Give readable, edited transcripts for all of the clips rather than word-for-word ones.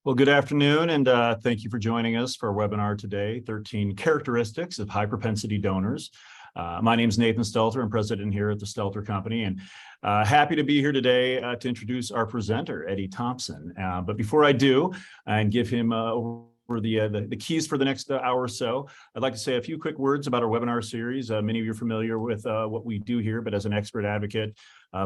Well, good afternoon, and thank you for joining us for our webinar today, 13 Characteristics of High Propensity Donors. My name is Nathan Stelter. I'm president here at the Stelter Company, and happy to be here today to introduce our presenter, Ed.D. Thompson. But before I do, and give him over the keys for the next hour or so, I'd like to say a few quick words about our webinar series. Many of you are familiar with what we do here, but as an expert advocate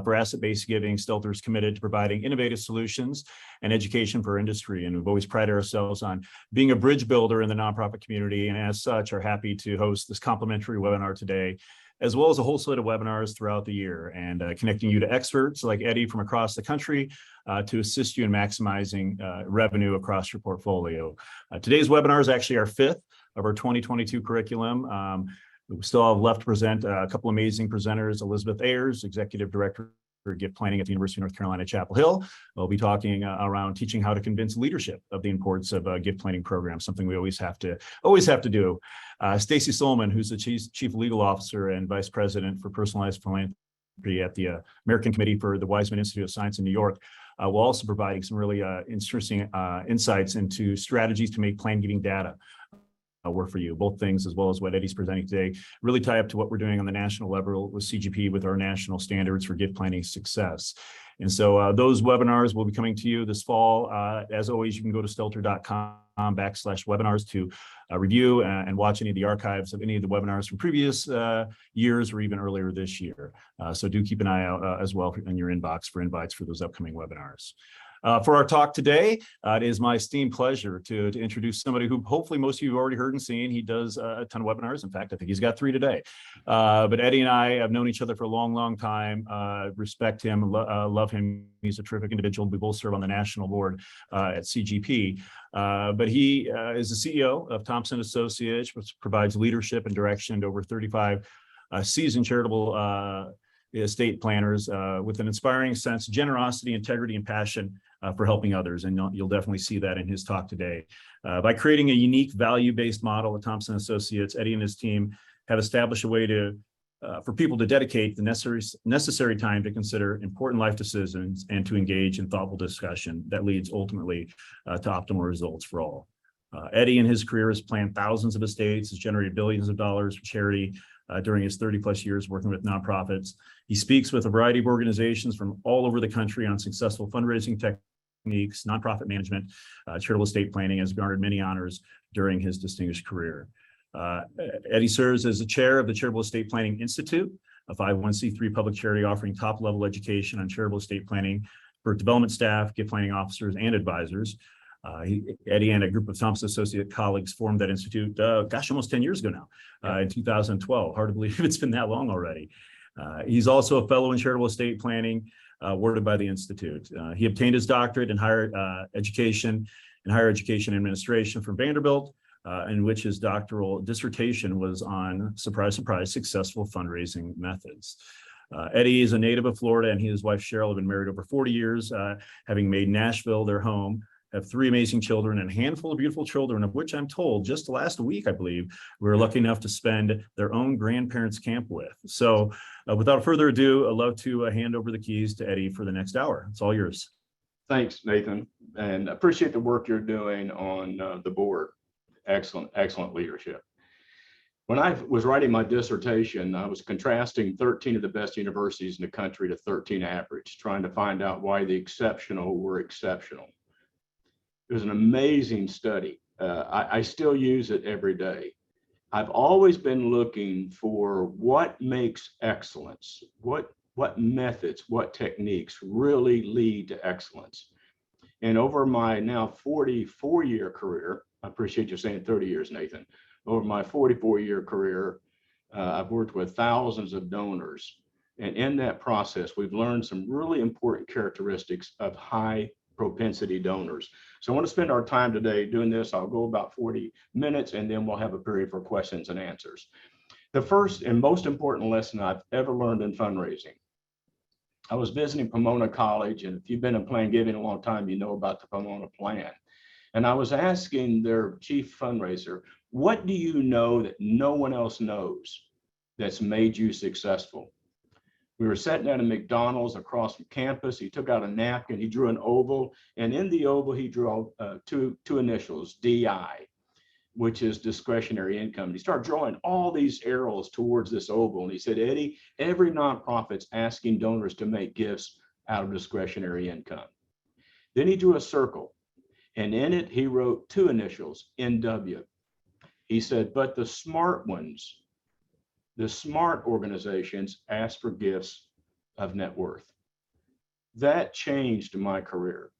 for asset-based giving, Stelter is committed to providing innovative solutions and education for industry. And we've always prided ourselves on being a bridge builder in the nonprofit community, and as such are happy to host this complimentary webinar today, as well as a whole slate of webinars throughout the year, and connecting you to experts like Eddie from across the country to assist you in maximizing revenue across your portfolio. Today's webinar is actually our fifth of our 2022 curriculum. We still have left to present a couple amazing presenters. Elizabeth Ayers, Executive Director for Gift Planning at the University of North Carolina, Chapel Hill. We'll be talking around teaching how to convince leadership of the importance of gift planning programs, something we always have to do. Stacy Solomon, who's the Chief Legal Officer and Vice President for Personalized Philanthropy at the American Committee for the Weizmann Institute of Science in New York, will also providing some really interesting insights into strategies to make plan giving data work for you. Both things, as well as what Eddie's presenting today, really tie up to what we're doing on the national level with CGP with our national standards for gift planning success. And so those webinars will be coming to you this fall. As always, you can go to stelter.com/webinars to review and watch any of the archives of any of the webinars from previous years or even earlier this year. So do keep an eye out as well in your inbox for invites for those upcoming webinars. For our talk today, it is my esteemed pleasure to introduce somebody who hopefully most of you have already heard and seen. He does a ton of webinars. In fact, I think he's got 3 today. But Eddie and I have known each other for a long, long time. Respect him, love him. He's a terrific individual. We both serve on the national board at CGP. But he is the CEO of Thompson Associates, which provides leadership and direction to over 35 seasoned charitable estate planners with an inspiring sense of generosity, integrity, and passion for helping others. And you'll definitely see that in his talk today. By creating a unique value-based model at Thompson Associates, Eddie and his team have established a way for people to dedicate the necessary time to consider important life decisions and to engage in thoughtful discussion that leads ultimately to optimal results for all. Eddie in his career has planned thousands of estates, has generated billions of dollars for charity during his 30+ years working with nonprofits. He speaks with a variety of organizations from all over the country on successful fundraising techniques, nonprofit management, charitable estate planning, has garnered many honors during his distinguished career. Eddie serves as the chair of the Charitable Estate Planning Institute, a 501c3 public charity offering top-level education on charitable estate planning for development staff, gift planning officers, and advisors. Eddie and a group of Thompson Associate colleagues formed that institute, almost 10 years ago now, in 2012. Hard to believe it's been that long already. He's also a fellow in charitable estate planning, awarded by the Institute. He obtained his doctorate in higher education administration from Vanderbilt, in which his doctoral dissertation was on, surprise, surprise, successful fundraising methods. Eddie is a native of Florida, and he and his wife Cheryl have been married over 40 years, having made Nashville their home. Have 3 amazing children and a handful of beautiful children, of which I'm told just last week, I believe, we were lucky enough to spend their own grandparents' camp with. So without further ado, I'd love to hand over the keys to Eddie for the next hour. It's all yours. Thanks, Nathan, and appreciate the work you're doing on the board. Excellent, excellent leadership. When I was writing my dissertation, I was contrasting 13 of the best universities in the country to 13 average, trying to find out why the exceptional were exceptional. It was an amazing study. I still use it every day. I've always been looking for what makes excellence, what methods, what techniques really lead to excellence. And over my now 44-year career, I appreciate you saying 30 years, Nathan. Over my 44-year career, I've worked with thousands of donors. And in that process, we've learned some really important characteristics of high propensity donors. So I want to spend our time today doing this. I'll go about 40 minutes, and then we'll have a period for questions and answers. The first and most important lesson I've ever learned in fundraising. I was visiting Pomona College, and if you've been in plan giving a long time, you know about the Pomona plan. And I was asking their chief fundraiser, what do you know that no one else knows that's made you successful? We were sitting at a McDonald's across from campus. He took out a napkin, he drew an oval, and in the oval, he drew two initials, DI, which is discretionary income. And he started drawing all these arrows towards this oval. And he said, Eddie, every nonprofit's asking donors to make gifts out of discretionary income. Then he drew a circle, and in it, he wrote two initials, NW. He said, but the smart ones, the smart organizations ask for gifts of net worth. That changed my career,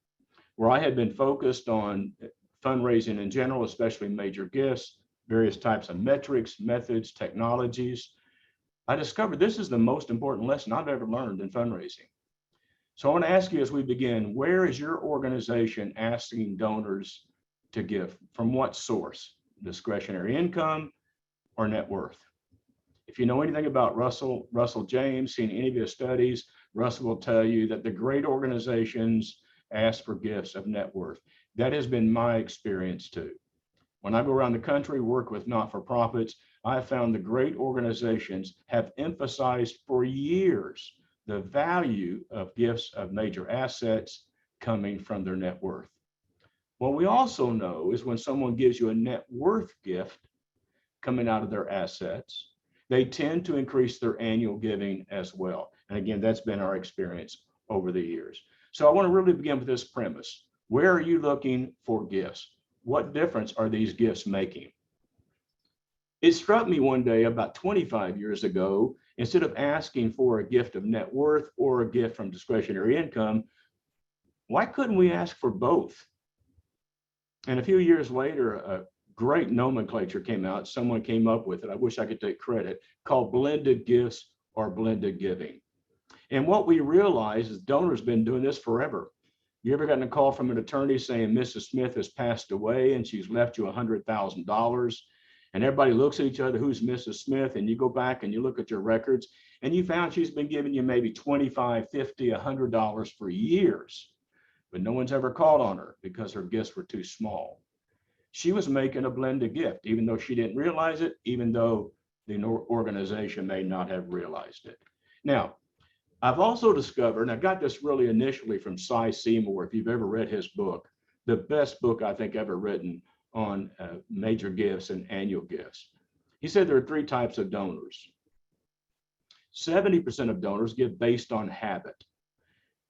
where I had been focused on fundraising in general, especially major gifts, various types of metrics, methods, technologies. I discovered this is the most important lesson I've ever learned in fundraising. So I want to ask you as we begin, where is your organization asking donors to give? From what source? Discretionary income or net worth? If you know anything about Russell James, seen any of his studies, Russell will tell you that the great organizations ask for gifts of net worth. That has been my experience too. When I go around the country, work with not-for-profits, I have found the great organizations have emphasized for years the value of gifts of major assets coming from their net worth. What we also know is when someone gives you a net worth gift coming out of their assets, they tend to increase their annual giving as well. And again, that's been our experience over the years. So I want to really begin with this premise. Where are you looking for gifts? What difference are these gifts making? It struck me one day about 25 years ago, instead of asking for a gift of net worth or a gift from discretionary income, why couldn't we ask for both? And a few years later, a great nomenclature came out. Someone came up with it. I wish I could take credit, called blended gifts or blended giving. And what we realize is donors been doing this forever. You ever gotten a call from an attorney saying Mrs. Smith has passed away and she's left you $100,000? And everybody looks at each other, who's Mrs. Smith? And you go back and you look at your records and you found she's been giving you maybe $25, $50, $100 for years, but no one's ever called on her because her gifts were too small. She was making a blended gift, even though she didn't realize it, even though the organization may not have realized it. Now, I've also discovered, and I got this really initially from Cy Seymour, if you've ever read his book, the best book I think ever written on major gifts and annual gifts. He said there are three types of donors. 70% of donors give based on habit.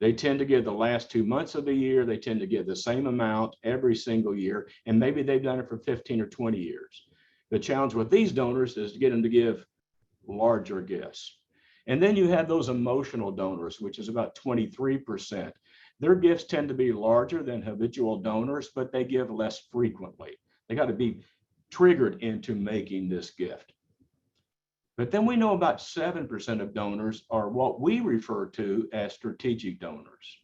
They tend to give the last 2 months of the year. They tend to give the same amount every single year, and maybe they've done it for 15 or 20 years. The challenge with these donors is to get them to give larger gifts. And then you have those emotional donors, which is about 23%. Their gifts tend to be larger than habitual donors, but they give less frequently. They got to be triggered into making this gift. But then we know about 7% of donors are what we refer to as strategic donors.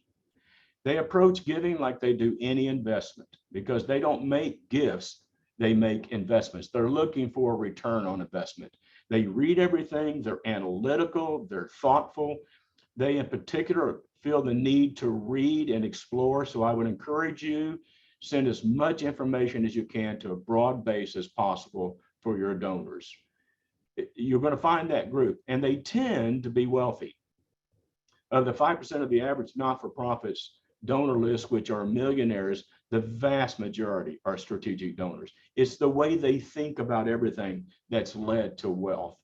They approach giving like they do any investment because they don't make gifts, they make investments. They're looking for a return on investment. They read everything, they're analytical, they're thoughtful. They in particular feel the need to read and explore. So I would encourage you, send as much information as you can to a broad base as possible for your donors. You're going to find that group, and they tend to be wealthy. Of the 5% of the average not-for-profits donor list, which are millionaires, the vast majority are strategic donors. It's the way they think about everything that's led to wealth.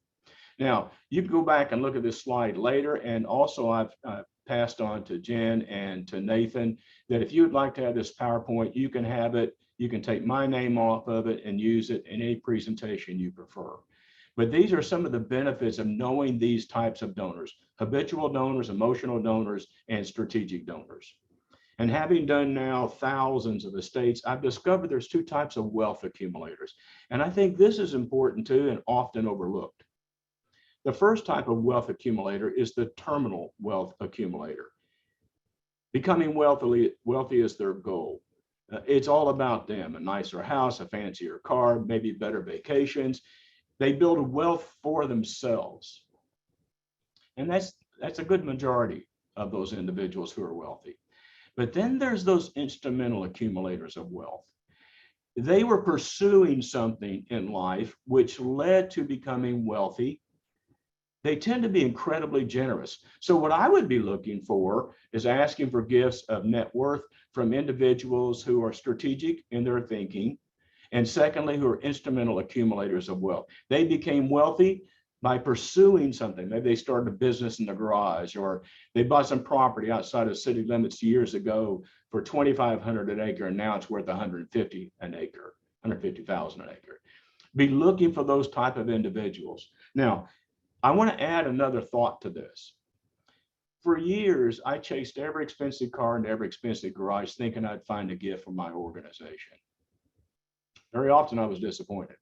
Now, you can go back and look at this slide later, and also I've passed on to Jen and to Nathan that if you'd like to have this PowerPoint, you can have it. You can take my name off of it and use it in any presentation you prefer. But these are some of the benefits of knowing these types of donors: habitual donors, emotional donors, and strategic donors. And having done now thousands of estates, I've discovered there's two types of wealth accumulators. And I think this is important too and often overlooked. The first type of wealth accumulator is the terminal wealth accumulator. Becoming wealthy is their goal. It's all about them: a nicer house, a fancier car, maybe better vacations. They build wealth for themselves. And that's a good majority of those individuals who are wealthy. But then there's those instrumental accumulators of wealth. They were pursuing something in life which led to becoming wealthy, they tend to be incredibly generous. So what I would be looking for is asking for gifts of net worth from individuals who are strategic in their thinking, and secondly, who are instrumental accumulators of wealth. They became wealthy by pursuing something. Maybe they started a business in the garage, or they bought some property outside of city limits years ago for $2,500 an acre, and now it's worth $150,000 an acre, $150,000 an acre. Be looking for those type of individuals. Now, I want to add another thought to this. For years, I chased every expensive car and every expensive garage thinking I'd find a gift for my organization. Very often I was disappointed.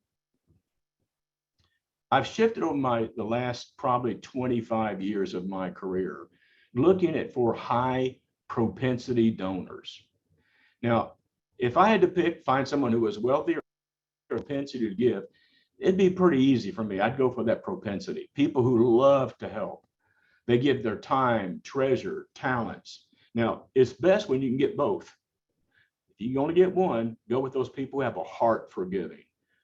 I've shifted over the last probably 25 years of my career looking at for high propensity donors. Now, if I had to find someone who was wealthy or propensity to give, it'd be pretty easy for me. I'd go for that propensity. People who love to help. They give their time, treasure, talents. Now, it's best when you can get both. If you only get one, go with those people who have a heart for giving.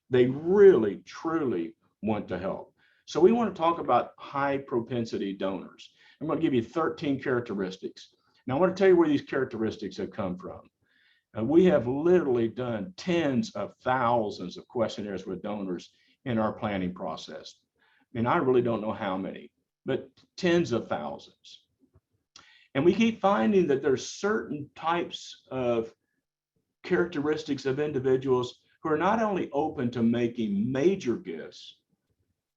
They really, truly want to help. So we want to talk about high propensity donors. I'm going to give you 13 characteristics. Now, I want to tell you where these characteristics have come from. We have literally done tens of thousands of questionnaires with donors in our planning process. And I really don't know how many, but tens of thousands. And we keep finding that there's certain types of characteristics of individuals who are not only open to making major gifts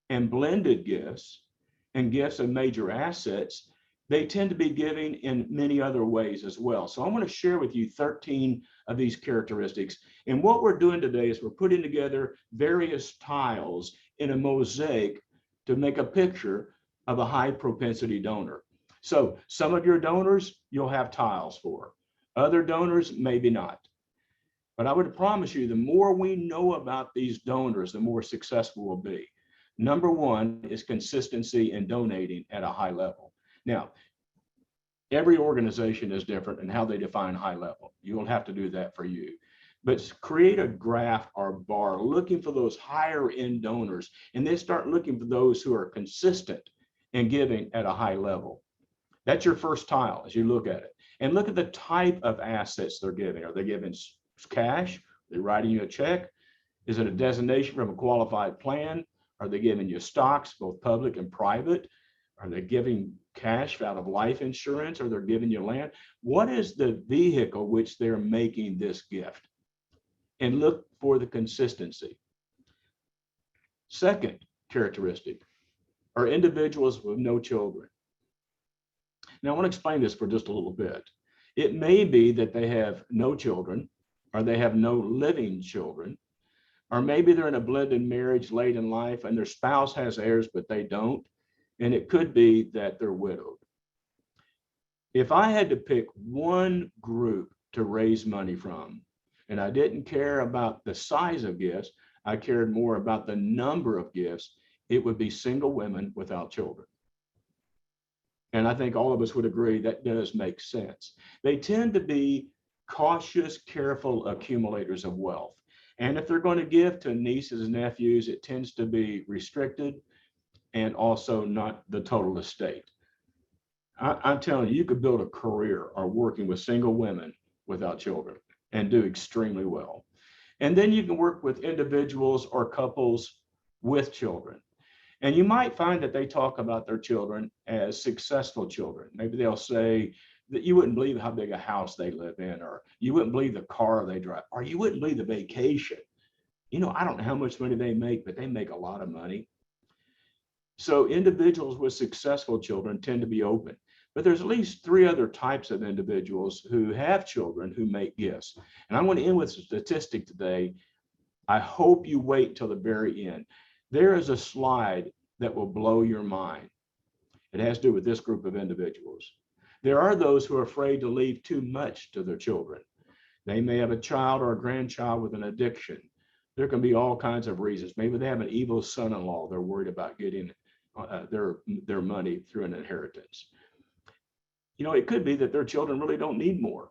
and blended gifts and gifts of major assets, they tend to be giving in many other ways as well. So I want to share with you 13 of these characteristics. And what we're doing today is we're putting together various tiles in a mosaic to make a picture of a high propensity donor. So some of your donors you'll have tiles for, other donors maybe not. But I would promise you, the more we know about these donors, the more successful we'll be. Number one is consistency in donating at a high level. Now, every organization is different in how they define high level. You will have to do that for you. But create a graph or bar looking for those higher end donors, and then start looking for those who are consistent in giving at a high level. That's your first tile as you look at it. And look at the type of assets they're giving. Are they giving cash? Are they writing you a check? Is it a designation from a qualified plan? Are they giving you stocks, both public and private? Are they giving cash out of life insurance? Or they're giving you land? What is the vehicle which they're making this gift? And look for the consistency. Second characteristic are individuals with no children. Now I want to explain this for just a little bit. It may be that they have no children, or they have no living children, or maybe they're in a blended marriage late in life and their spouse has heirs, but they don't. And it could be that they're widowed. If I had to pick one group to raise money from, and I didn't care about the size of gifts, I cared more about the number of gifts, it would be single women without children. And I think all of us would agree that does make sense. They tend to be cautious, careful accumulators of wealth. And if they're going to give to nieces and nephews, it tends to be restricted and also not the total estate. I'm telling you, you could build a career or working with single women without children and do extremely well. And then you can work with individuals or couples with children. And you might find that they talk about their children as successful children. Maybe they'll say that you wouldn't believe how big a house they live in, or you wouldn't believe the car they drive, or you wouldn't believe the vacation. You know, I don't know how much money they make, but they make a lot of money. So individuals with successful children tend to be open. But there's at least three other types of individuals who have children who make gifts. And I'm going to end with a statistic today. I hope you wait till the very end. There is a slide that will blow your mind. It has to do with this group of individuals. There are those who are afraid to leave too much to their children. They may have a child or a grandchild with an addiction. There can be all kinds of reasons. Maybe they have an evil son-in-law they're worried about getting their money through an inheritance. You know, it could be that their children really don't need more.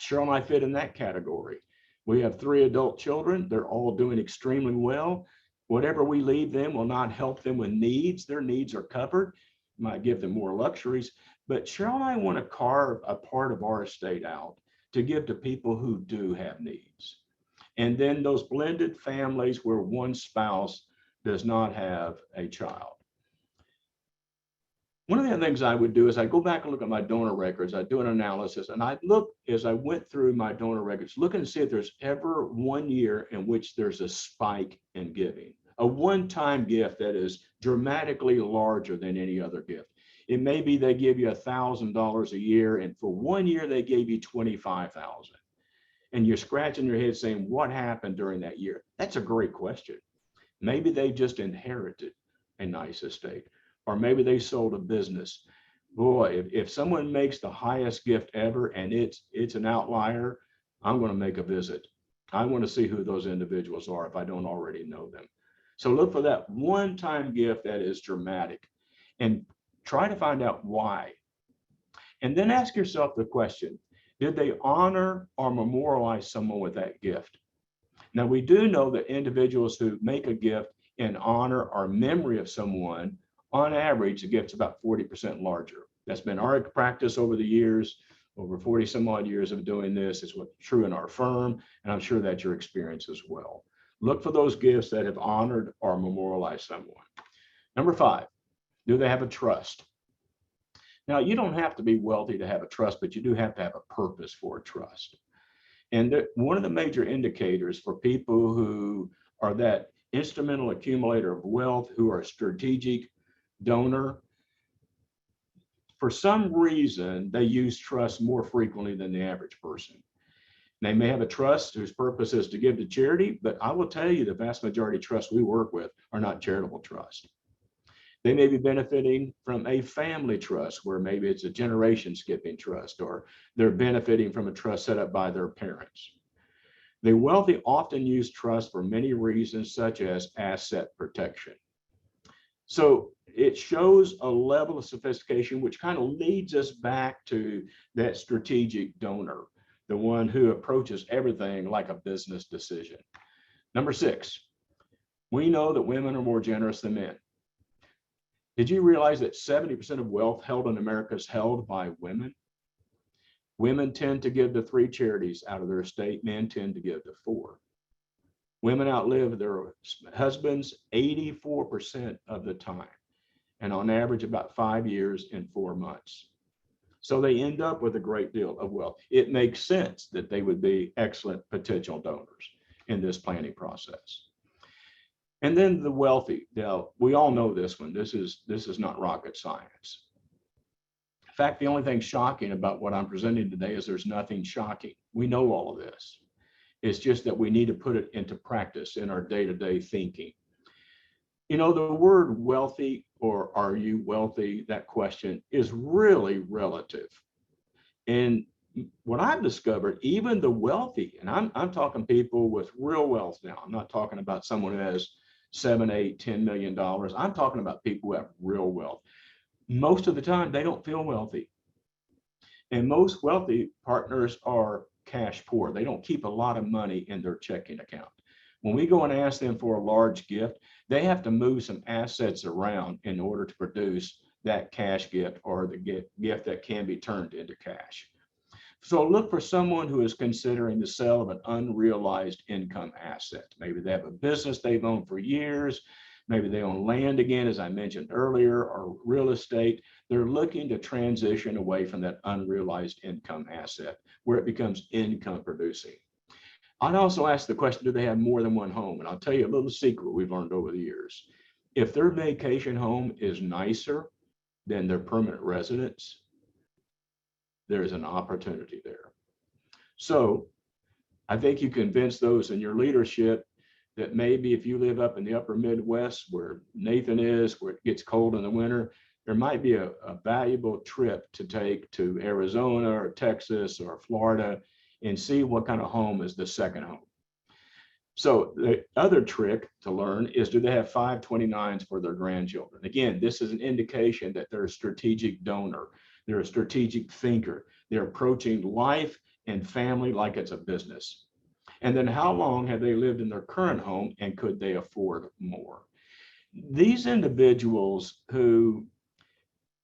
Cheryl and I fit in that category. We have 3 adult children. They're all doing extremely well. Whatever we leave them will not help them with needs. Their needs are covered. Might give them more luxuries. But Cheryl and I want to carve a part of our estate out to give to people who do have needs. And then those blended families where one spouse does not have a child. One of the other things I would do is I go back and look at my donor records. I do an analysis, and I look as I went through my donor records, looking to see if there's ever one year in which there's a spike in giving, a one-time gift that is dramatically larger than any other gift. It may be they give you $1,000 a year, and for 1 year they gave you $25,000, and you're scratching your head saying, what happened during that year? That's a great question. Maybe they just inherited a nice estate. Or maybe they sold a business. Boy, if someone makes the highest gift ever and it's an outlier, I'm going to make a visit. I want to see who those individuals are if I don't already know them. So look for that one-time gift that is dramatic and try to find out why. And then ask yourself the question, did they honor or memorialize someone with that gift? Now, we do know that individuals who make a gift in honor or memory of someone, on average, the gift's about 40% larger. That's been our practice over the years, over 40 some odd years of doing this. It's what's true in our firm, and I'm sure that's your experience as well. Look for those gifts that have honored or memorialized someone. Number 5, do they have a trust? Now, you don't have to be wealthy to have a trust, but you do have to have a purpose for a trust. And one of the major indicators for people who are that instrumental accumulator of wealth, who are strategic donor, for some reason, they use trust more frequently than the average person. They may have a trust whose purpose is to give to charity, but I will tell you the vast majority of trusts we work with are not charitable trusts. They may be benefiting from a family trust where maybe it's a generation skipping trust, or they're benefiting from a trust set up by their parents. The wealthy often use trust for many reasons, such as asset protection. So it shows a level of sophistication, which kind of leads us back to that strategic donor, the one who approaches everything like a business decision. Number 6, we know that women are more generous than men. Did you realize that 70% of wealth held in America is held by women? Women tend to give to 3 charities out of their estate. Men tend to give to 4. Women outlive their husbands 84% of the time, and on average about 5 years and 4 months. So they end up with a great deal of wealth. It makes sense that they would be excellent potential donors in this planning process. And then the wealthy. Now, we all know this one. This is not rocket science. In fact, the only thing shocking about what I'm presenting today is there's nothing shocking. We know all of this. It's just that we need to put it into practice in our day-to-day thinking. You know, the word wealthy, or are you wealthy, that question is really relative. And what I've discovered, even the wealthy, and I'm talking people with real wealth now. I'm not talking about someone who has $7, $8, $10 million. I'm talking about people who have real wealth. Most of the time, they don't feel wealthy. And most wealthy partners are cash poor. They don't keep a lot of money in their checking account. When we go and ask them for a large gift, they have to move some assets around in order to produce that cash gift, or the gift that can be turned into cash. So look for someone who is considering the sale of an unrealized income asset. Maybe they have a business they've owned for years. Maybe they own land again, as I mentioned earlier, or real estate. They're looking to transition away from that unrealized income asset where it becomes income producing. I'd also ask the question, do they have more than one home? And I'll tell you a little secret we've learned over the years. If their vacation home is nicer than their permanent residence, there's an opportunity there. So I think you convince those in your leadership that maybe if you live up in the upper Midwest where Nathan is, where it gets cold in the winter, there might be a valuable trip to take to Arizona or Texas or Florida and see what kind of home is the second home. So the other trick to learn is, do they have 529s for their grandchildren? Again, this is an indication that they're a strategic donor. They're a strategic thinker. They're approaching life and family like it's a business. And then how long have they lived in their current home and could they afford more? These individuals who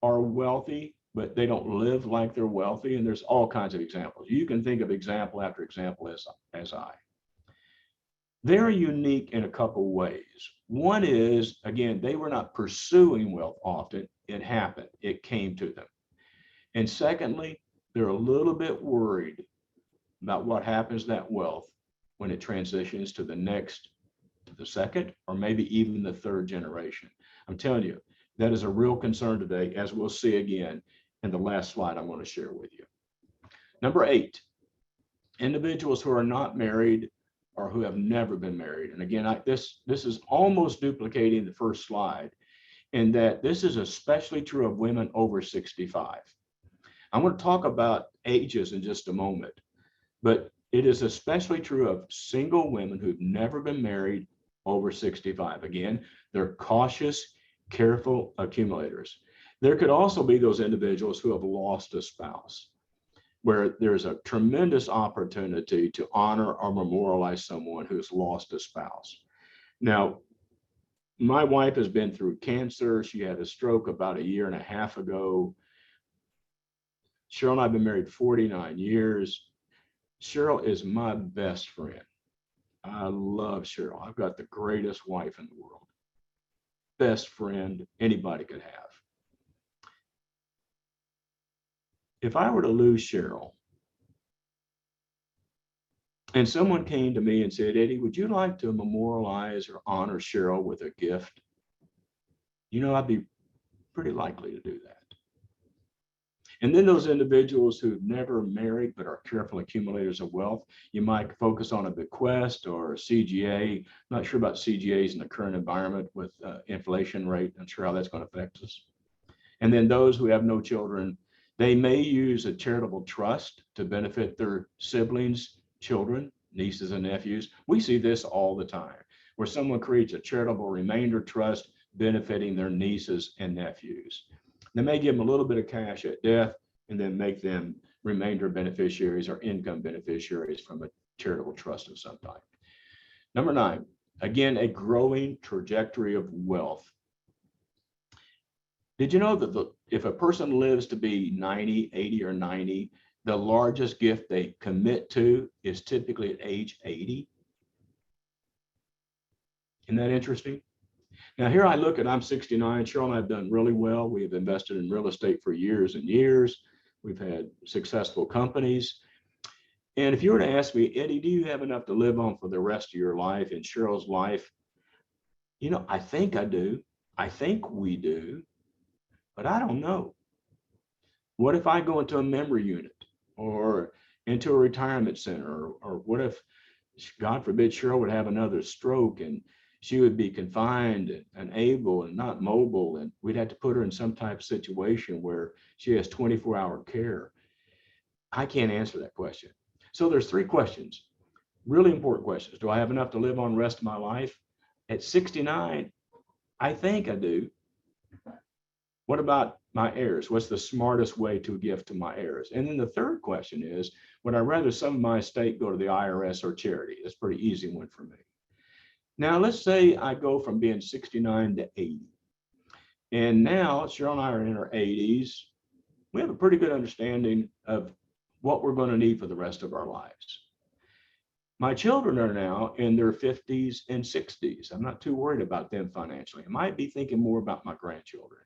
are wealthy, but they don't live like they're wealthy, and there's all kinds of examples. You can think of example after example as I. They're unique in a couple ways. One is, again, they were not pursuing wealth often. It happened. It came to them. And secondly, they're a little bit worried about what happens to that wealth when it transitions to the next, to the second, or maybe even the third generation. I'm telling you, that is a real concern today, as we'll see again in the last slide I'm going to share with you. Number 8, individuals who are not married or who have never been married. And again, this is almost duplicating the first slide, in that this is especially true of women over 65. I'm going to talk about ages in just a moment, but it is especially true of single women who've never been married over 65. Again, they're cautious, careful accumulators. There could also be those individuals who have lost a spouse, where there's a tremendous opportunity to honor or memorialize someone who's lost a spouse. Now, my wife has been through cancer. She had a stroke about 1.5 years ago. Cheryl and I have been married 49 years. Cheryl is my best friend. I love Cheryl. I've got the greatest wife in the world. Best friend anybody could have. If I were to lose Cheryl, and someone came to me and said, Eddie, would you like to memorialize or honor Cheryl with a gift? You know, I'd be pretty likely to do that. And then those individuals who've never married but are careful accumulators of wealth, you might focus on a bequest or a CGA. Not sure about CGAs in the current environment with inflation rate. I'm sure how that's going to affect us. And then those who have no children, they may use a charitable trust to benefit their siblings, children, nieces and nephews. We see this all the time, where someone creates a charitable remainder trust benefiting their nieces and nephews. They may give them a little bit of cash at death and then make them remainder beneficiaries or income beneficiaries from a charitable trust of some type. Number 9, again, a growing trajectory of wealth. Did you know that if a person lives to be 90, 80, or 90, the largest gift they commit to is typically at age 80? Isn't that interesting? Now here I look at, I'm 69, Cheryl and I have done really well. We have invested in real estate for years and years. We've had successful companies. And if you were to ask me, Eddie, do you have enough to live on for the rest of your life and Cheryl's life? You know, I think I do. I think we do, but I don't know. What if I go into a memory unit or into a retirement center? Or what if, God forbid, Cheryl would have another stroke and she would be confined and unable and not mobile, and we'd have to put her in some type of situation where she has 24-hour care? I can't answer that question. So there's 3 questions, really important questions. Do I have enough to live on the rest of my life? At 69, I think I do. What about my heirs? What's the smartest way to give to my heirs? And then the third question is, would I rather some of my estate go to the IRS or charity? That's a pretty easy one for me. Now, let's say I go from being 69 to 80. And now Cheryl and I are in our 80s. We have a pretty good understanding of what we're going to need for the rest of our lives. My children are now in their 50s and 60s. I'm not too worried about them financially. I might be thinking more about my grandchildren.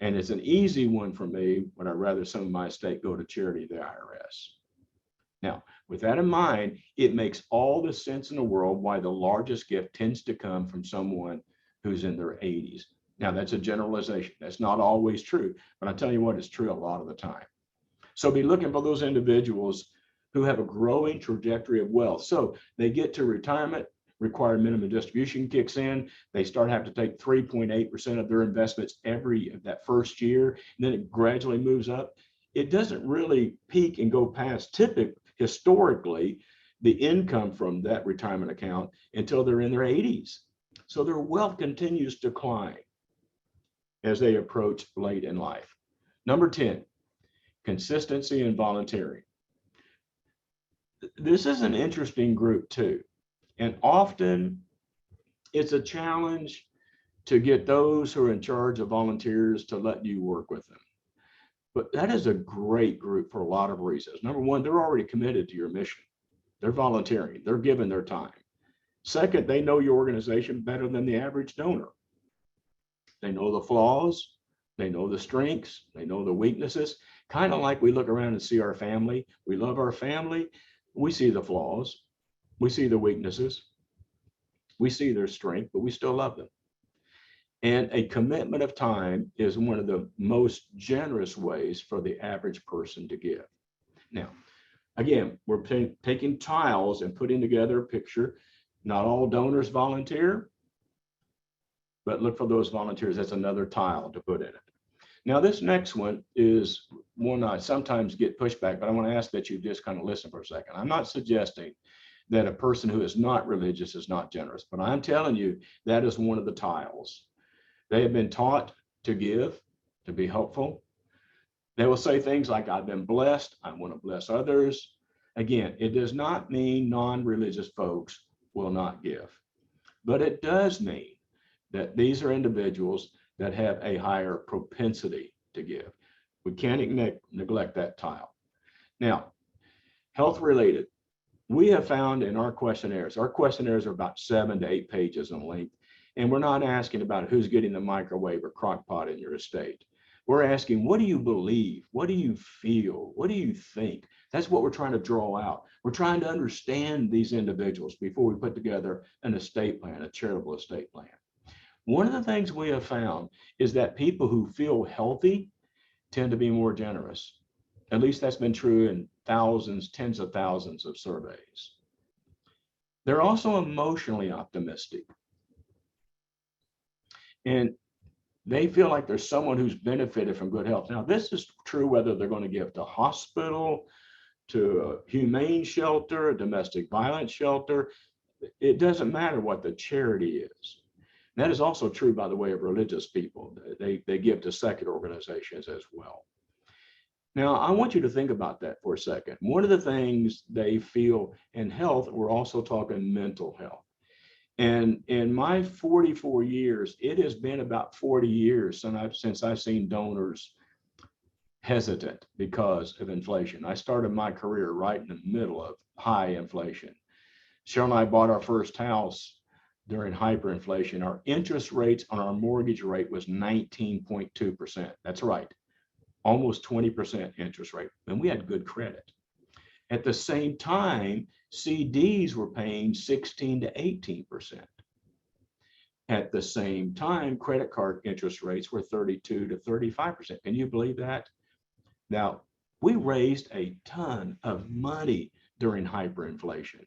And it's an easy one for me. Would I rather some of my estate go to charity or the IRS? Now, with that in mind, it makes all the sense in the world why the largest gift tends to come from someone who's in their 80s. Now, that's a generalization. That's not always true, but I tell you what, it's true a lot of the time. So be looking for those individuals who have a growing trajectory of wealth. So they get to retirement, required minimum distribution kicks in. They start having to take 3.8% of their investments that first year, and then it gradually moves up. It doesn't really peak and go past historically the income from that retirement account until they're in their 80s. So their wealth continues to climb as they approach late in life. Number 10, consistency and volunteering. this is an interesting group too. And often it's a challenge to get those who are in charge of volunteers to let you work with them. But that is a great group for a lot of reasons. Number one, they're already committed to your mission. They're volunteering, they're giving their time. Second, they know your organization better than the average donor. They know the flaws, they know the strengths, they know the weaknesses. Kind of like we look around and see our family. We love our family. We see the flaws, we see the weaknesses, we see their strength, but we still love them. And a commitment of time is one of the most generous ways for the average person to give. Now, again, we're taking tiles and putting together a picture. Not all donors volunteer, but look for those volunteers. That's another tile to put in it. Now, this next one is one I sometimes get pushback, but I want to ask that you just kind of listen for a second. I'm not suggesting that a person who is not religious is not generous, but I'm telling you that is one of the tiles. They have been taught to give, to be helpful. They will say things like, I've been blessed, I want to bless others. Again, it does not mean non-religious folks will not give, but it does mean that these are individuals that have a higher propensity to give. We can't neglect that tile. Now, health related, we have found in our questionnaires are about 7 to 8 pages in length, and we're not asking about who's getting the microwave or crock pot in your estate. We're asking, what do you believe? What do you feel? What do you think? That's what we're trying to draw out. We're trying to understand these individuals before we put together an estate plan, a charitable estate plan. One of the things we have found is that people who feel healthy tend to be more generous. At least that's been true in thousands, tens of thousands of surveys. They're also emotionally optimistic. And they feel like there's someone who's benefited from good health. Now, this is true whether they're going to give to a hospital, to a humane shelter, a domestic violence shelter. It doesn't matter what the charity is. That is also true, by the way, of religious people. They give to secular organizations as well. Now, I want you to think about that for a second. One of the things they feel in health, we're also talking mental health. And in my 44 years, it has been about 40 years since I've seen donors hesitant because of inflation. I started my career right in the middle of high inflation. Cheryl and I bought our first house during hyperinflation. Our interest rates on our mortgage rate was 19.2%. That's right, almost 20% interest rate, and we had good credit. At the same time, CDs were paying 16 to 18%. At the same time, credit card interest rates were 32 to 35%. Can you believe that? Now, we raised a ton of money during hyperinflation,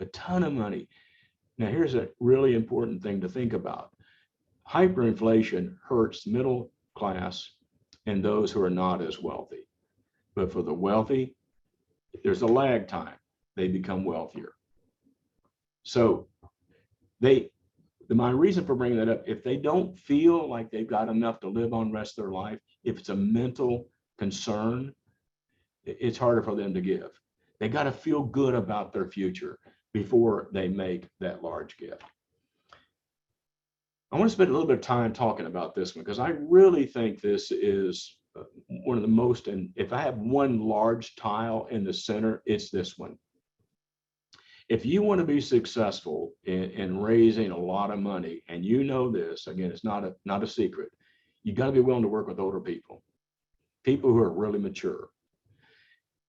a ton of money. Now, here's a really important thing to think about. Hyperinflation hurts middle class and those who are not as wealthy. But for the wealthy, there's a lag time. They become wealthier. So my reason for bringing that up, if they don't feel like they've got enough to live on the rest of their life, if it's a mental concern, it's harder for them to give. They got to feel good about their future before they make that large gift. I want to spend a little bit of time talking about this one because I really think this is one of the most, and if I have one large tile in the center, it's this one. If you want to be successful in raising a lot of money, and you know this, again, it's not a secret, you got to be willing to work with older people who are really mature.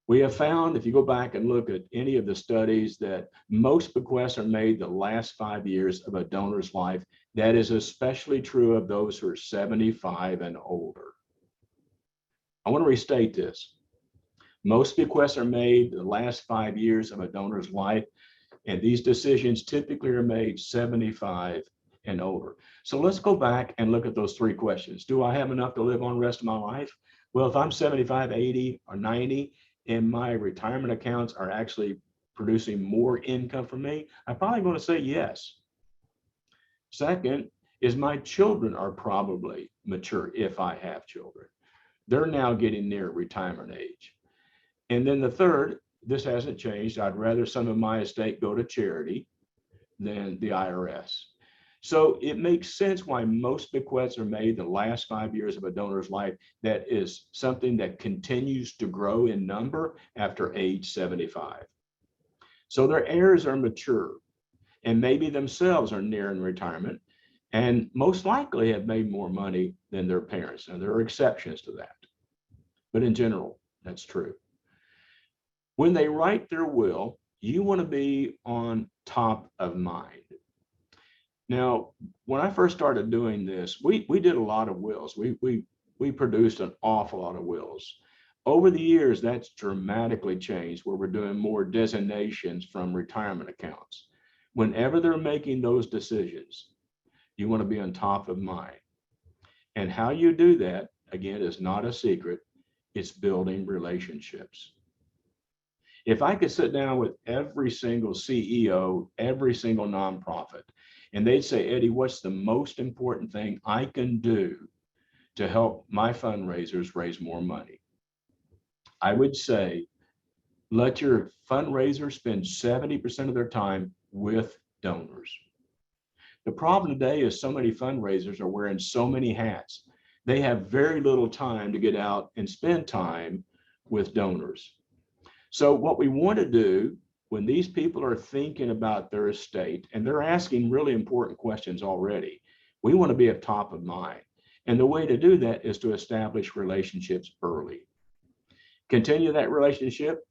We have found, if you go back and look at any of the studies, that most bequests are made the last 5 years of a donor's life. That is especially true of those who are 75 and older. I want to restate this. Most bequests are made the last 5 years of a donor's life, and these decisions typically are made 75 and older. So let's go back and look at those 3 questions. Do I have enough to live on the rest of my life? Well, if I'm 75, 80, or 90, and my retirement accounts are actually producing more income for me, I'm probably going to say yes. Second is my children are probably mature if I have children. They're now getting near retirement age. And then the third, this hasn't changed. I'd rather some of my estate go to charity than the IRS. So it makes sense why most bequests are made the last 5 years of a donor's life. That is something that continues to grow in number after age 75. So their heirs are mature and maybe themselves are nearing retirement and most likely have made more money than their parents. Now, there are exceptions to that, but in general, that's true. When they write their will, you want to be on top of mind. Now, when I first started doing this, we did a lot of wills. We produced an awful lot of wills. Over the years, that's dramatically changed where we're doing more designations from retirement accounts. Whenever they're making those decisions, you want to be on top of mind. And how you do that, again, is not a secret. It's building relationships. If I could sit down with every single CEO, every single nonprofit, and they'd say, Eddie, what's the most important thing I can do to help my fundraisers raise more money? I would say, let your fundraisers spend 70% of their time with donors. The problem today is so many fundraisers are wearing so many hats. They have very little time to get out and spend time with donors. So what we want to do when these people are thinking about their estate and they're asking really important questions already, we want to be at top of mind. And the way to do that is to establish relationships early. Continue that relationship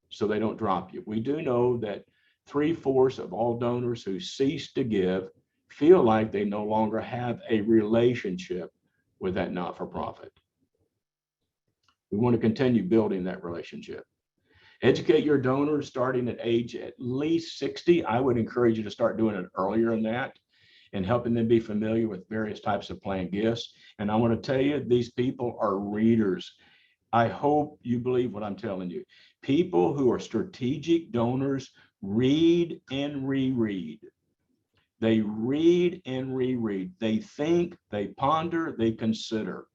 so they don't drop you. We do know that 3/4 of all donors who cease to give feel like they no longer have a relationship with that not-for-profit. We want to continue building that relationship. Educate your donors starting at age at least 60. I would encourage you to start doing it earlier than that and helping them be familiar with various types of planned gifts. And I want to tell you, these people are readers. I hope you believe what I'm telling you. People who are strategic donors read and reread. They read and reread. They think, they ponder, they consider.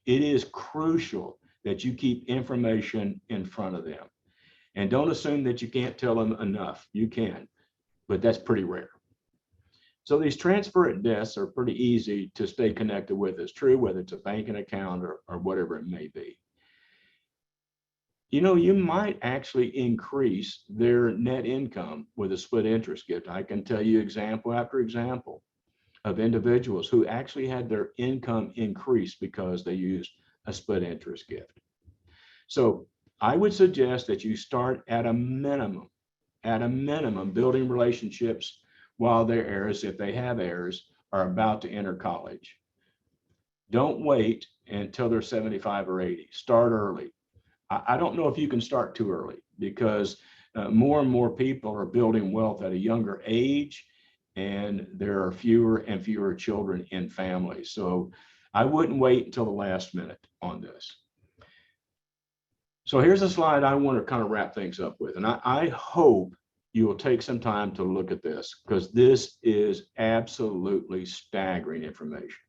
It is crucial that you keep information in front of them. And don't assume that you can't tell them enough. You can, but that's pretty rare. So these transfer at deaths are pretty easy to stay connected with. It's true, whether it's a banking account or whatever it may be. You know, you might actually increase their net income with a split interest gift. I can tell you example after example of individuals who actually had their income increase because they used a split interest gift. So I would suggest that you start at a minimum, building relationships while their heirs, if they have heirs, are about to enter college. Don't wait until they're 75 or 80. Start early. I don't know if you can start too early because more and more people are building wealth at a younger age, and there are fewer and fewer children in families. So I wouldn't wait until the last minute on this. So here's a slide I want to kind of wrap things up with. And I hope you will take some time to look at this because this is absolutely staggering information.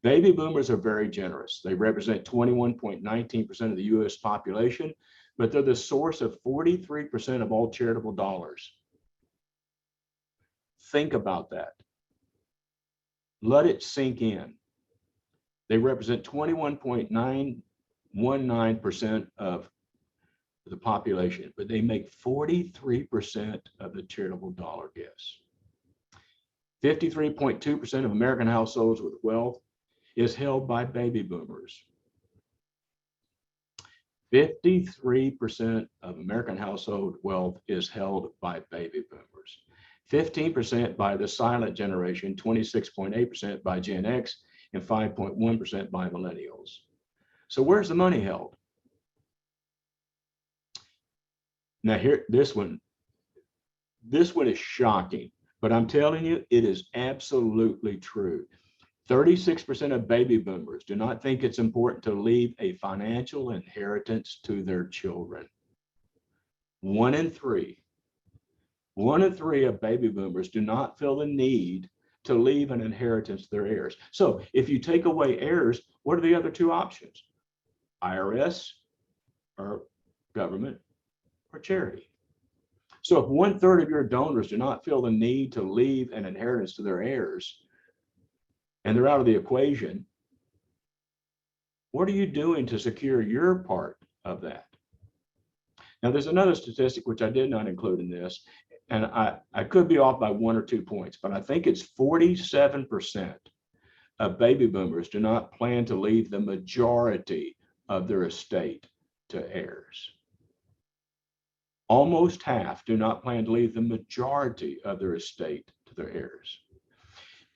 Baby boomers are very generous. They represent 21.19% of the US population, but they're the source of 43% of all charitable dollars. Think about that. Let it sink in. They represent 21.919% of the population, but they make 43% of the charitable dollar gifts. 53.2% of American households with wealth is held by baby boomers. 53% of American household wealth is held by baby boomers. 15% by the silent generation, 26.8% by Gen X, and 5.1% by millennials. So where's the money held? Now here, this one is shocking, but I'm telling you, it is absolutely true. 36% of baby boomers do not think it's important to leave a financial inheritance to their children. 1 in 3 of baby boomers do not feel the need to leave an inheritance to their heirs. So if you take away heirs, what are the other two options? IRS or government, or charity. So if 1/3 of your donors do not feel the need to leave an inheritance to their heirs, and they're out of the equation, what are you doing to secure your part of that? Now, there's another statistic which I did not include in this, and I could be off by 1 or 2 points, but I think it's 47% of baby boomers do not plan to leave the majority of their estate to heirs. Almost half do not plan to leave the majority of their estate to their heirs.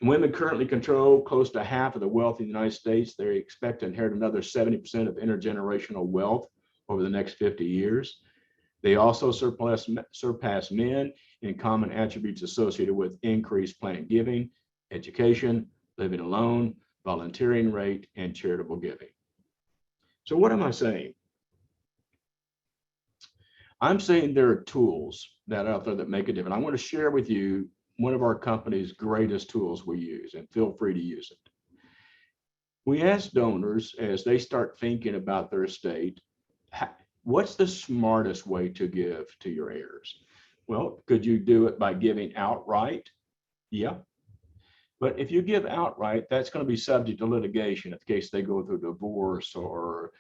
Women currently control close to half of the wealth in the United States. They expect to inherit another 70% of intergenerational wealth over the next 50 years. They also surpass men in common attributes associated with increased planned giving, education, living alone, volunteering rate, and charitable giving. So what am I saying? I'm saying there are tools that are out there that make a difference. I want to share with you one of our company's greatest tools we use, and feel free to use it. We ask donors as they start thinking about their estate, what's the smartest way to give to your heirs? Well, could you do it by giving outright? Yeah. But if you give outright, that's going to be subject to litigation in case they go through divorce, or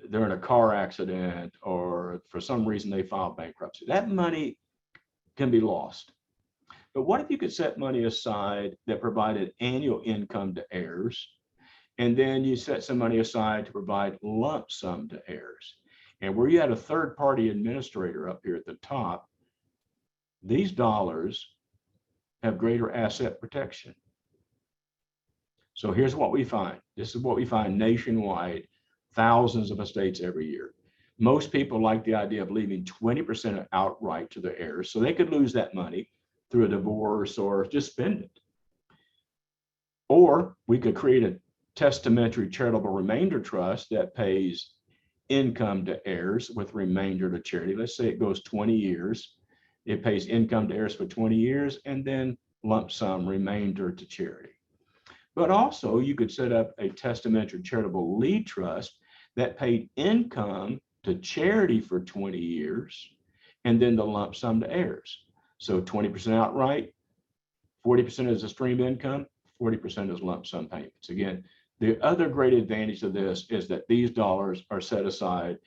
they're in a car accident, or for some reason they file bankruptcy. That money can be lost. But what if you could set money aside that provided annual income to heirs, and then you set some money aside to provide lump sum to heirs? And where you had a third-party administrator up here at the top, these dollars have greater asset protection. So here's what we find. This is what we find nationwide, thousands of estates every year. Most people like the idea of leaving 20% outright to their heirs, so they could lose that money through a divorce or just spend it. Or we could create a testamentary charitable remainder trust that pays income to heirs with remainder to charity. Let's say it goes 20 years. It pays income to heirs for 20 years and then lump sum remainder to charity. But also you could set up a testamentary charitable lead trust that paid income to charity for 20 years and then the lump sum to heirs. So 20% outright, 40% is a stream income, 40% is lump sum payments. Again, the other great advantage of this is that these dollars are set aside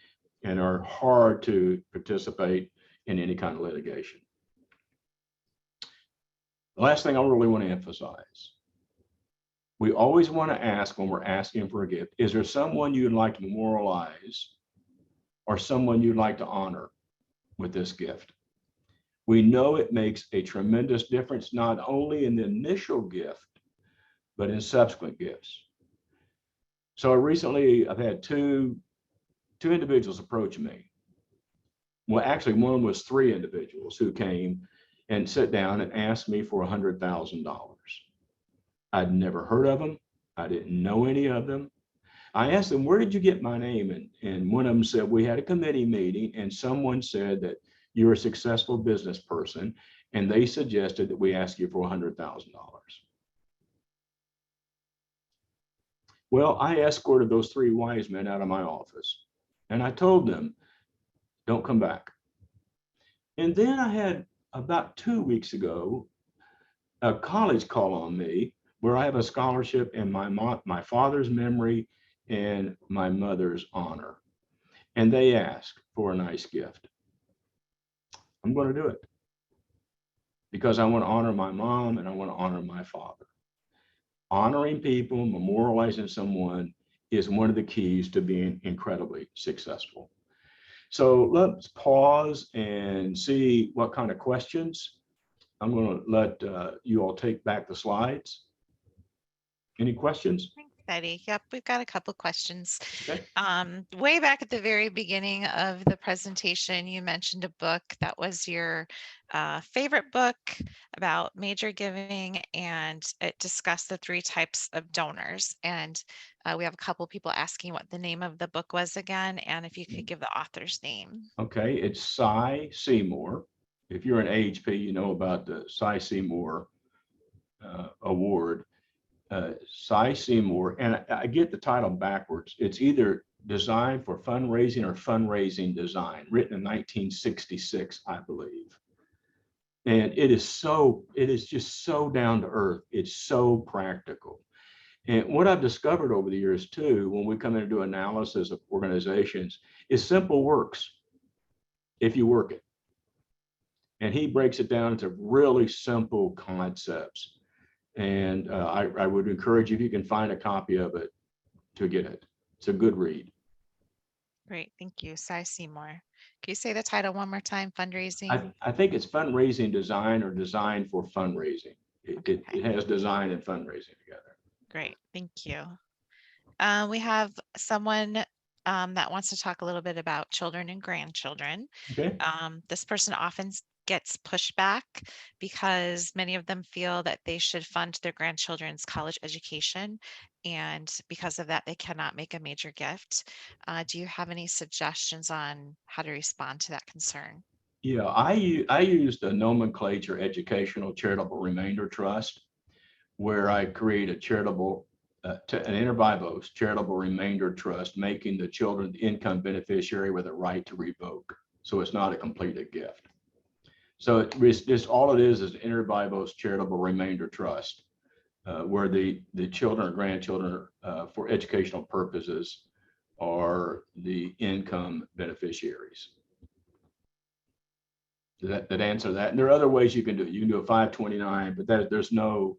and are hard to participate in any kind of litigation. The last thing I really want to emphasize, we always want to ask when we're asking for a gift, is there someone you'd like to memorialize or someone you'd like to honor with this gift? We know it makes a tremendous difference, not only in the initial gift, but in subsequent gifts. So recently I've had two individuals approach me. Well, actually one was 3 individuals who came and sat down and asked me for $100,000. I'd never heard of them. I didn't know any of them. I asked them, where did you get my name? And one of them said, we had a committee meeting and someone said that you're a successful business person, and they suggested that we ask you for $100,000. Well, I escorted those 3 wise men out of my office and I told them, don't come back. And then I had about 2 weeks ago, a college call on me where I have a scholarship in my father's memory and my mother's honor. And they asked for a nice gift. I'm going to do it because I want to honor my mom and I want to honor my father. Honoring people, memorializing someone is one of the keys to being incredibly successful. So let's pause and see what kind of questions. I'm going to let you all take back the slides. Any questions? Thanks, Eddie. Yep, we've got a couple questions. Okay. Way back at the very beginning of the presentation, you mentioned a book that was your favorite book about major giving, and it discussed the 3 types of donors. And we have a couple people asking what the name of the book was again, and if you could give the author's name. Okay, it's Cy Seymour. If you're an AHP, you know about the Cy Seymour Award. Cy Seymour, and I get the title backwards. It's either Design for Fundraising or Fundraising Design, written in 1966, I believe. And it is just so down to earth. It's so practical. And what I've discovered over the years too, when we come in to do analysis of organizations, is simple works if you work it. And he breaks it down into really simple concepts. And I would encourage you, if you can find a copy of it, to get it. It's a good read. Great, thank you. Cy Seymour. Can you say the title one more time? Fundraising? I think it's Fundraising Design or Design for Fundraising. It has design and fundraising together. Great, thank you. We have someone that wants to talk a little bit about children and grandchildren. Okay. This person often gets pushback because many of them feel that they should fund their grandchildren's college education, and because of that, they cannot make a major gift. Do you have any suggestions on how to respond to that concern? Yeah, I used the nomenclature Educational Charitable Remainder Trust, where I create a charitable, an inter vivos charitable remainder trust, making the children the income beneficiary with a right to revoke. So it's not a completed gift. So it's just all it is an inter vivos charitable remainder trust, where the children or grandchildren for educational purposes are the income beneficiaries. That answer that. And there are other ways you can do it. You can do a 529, but there's no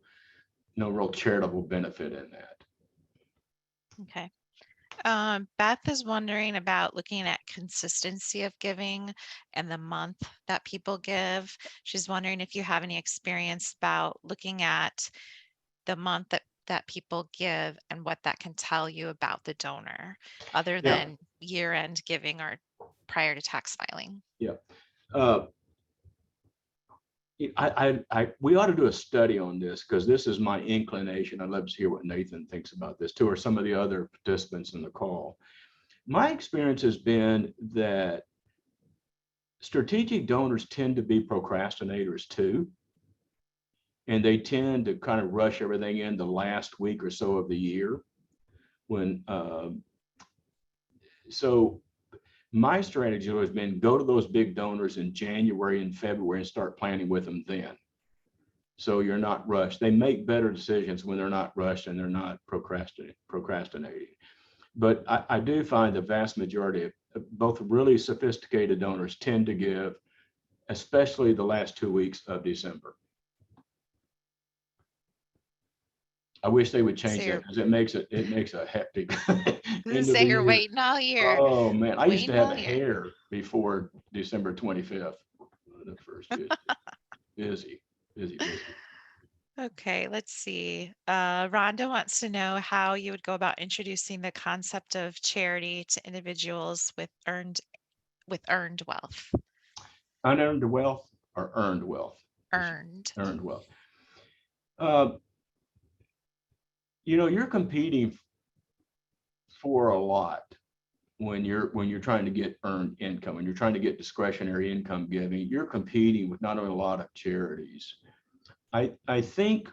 real charitable benefit in that. Okay. Beth is wondering about looking at consistency of giving and the month that people give. She's wondering if you have any experience about looking at the month that people give and what that can tell you about the donor, other than year-end giving or prior to tax filing. Yeah. We ought to do a study on this, because this is my inclination. I'd love to hear what Nathan thinks about this too, or some of the other participants in the call. My experience has been that strategic donors tend to be procrastinators too. And they tend to kind of rush everything in the last week or so of the year. So my strategy has been go to those big donors in January and February and start planning with them then. So you're not rushed. They make better decisions when they're not rushed and they're not procrastinating. But I do find the vast majority of both really sophisticated donors tend to give, especially the last 2 weeks of December. I wish they would change that, because it makes a hectic end of Say the you're year. waiting all year. Oh man, I used to have Waiting all year. hair before December 25th. The first busy. Okay, let's see. Rhonda wants to know how you would go about introducing the concept of charity to individuals with earned wealth. Unearned wealth or earned wealth? Earned. Earned wealth. You're competing for a lot when you're trying to get earned income, when you're trying to get discretionary income giving. You're competing with not only a lot of charities. I think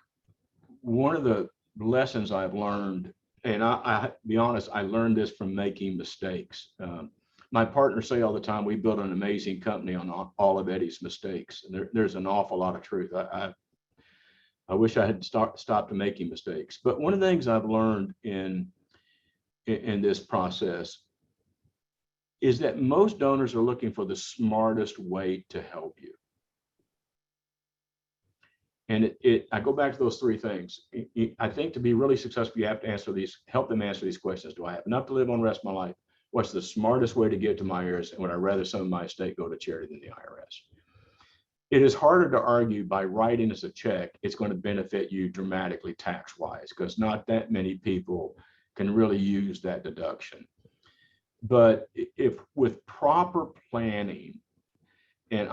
one of the lessons I've learned, and I be honest, I learned this from making mistakes. My partners say all the time, we built an amazing company on all of Eddie's mistakes. And there's an awful lot of truth. I wish I had stopped making mistakes. But one of the things I've learned in this process is that most donors are looking for the smartest way to help you. And I go back to those three things. I think to be really successful, you have to help them answer these questions. Do I have enough to live on the rest of my life? What's the smartest way to get to my heirs? And would I rather some of my estate go to charity than the IRS? It is harder to argue by writing us a check it's going to benefit you dramatically tax-wise, because not that many people can really use that deduction. But if with proper planning, and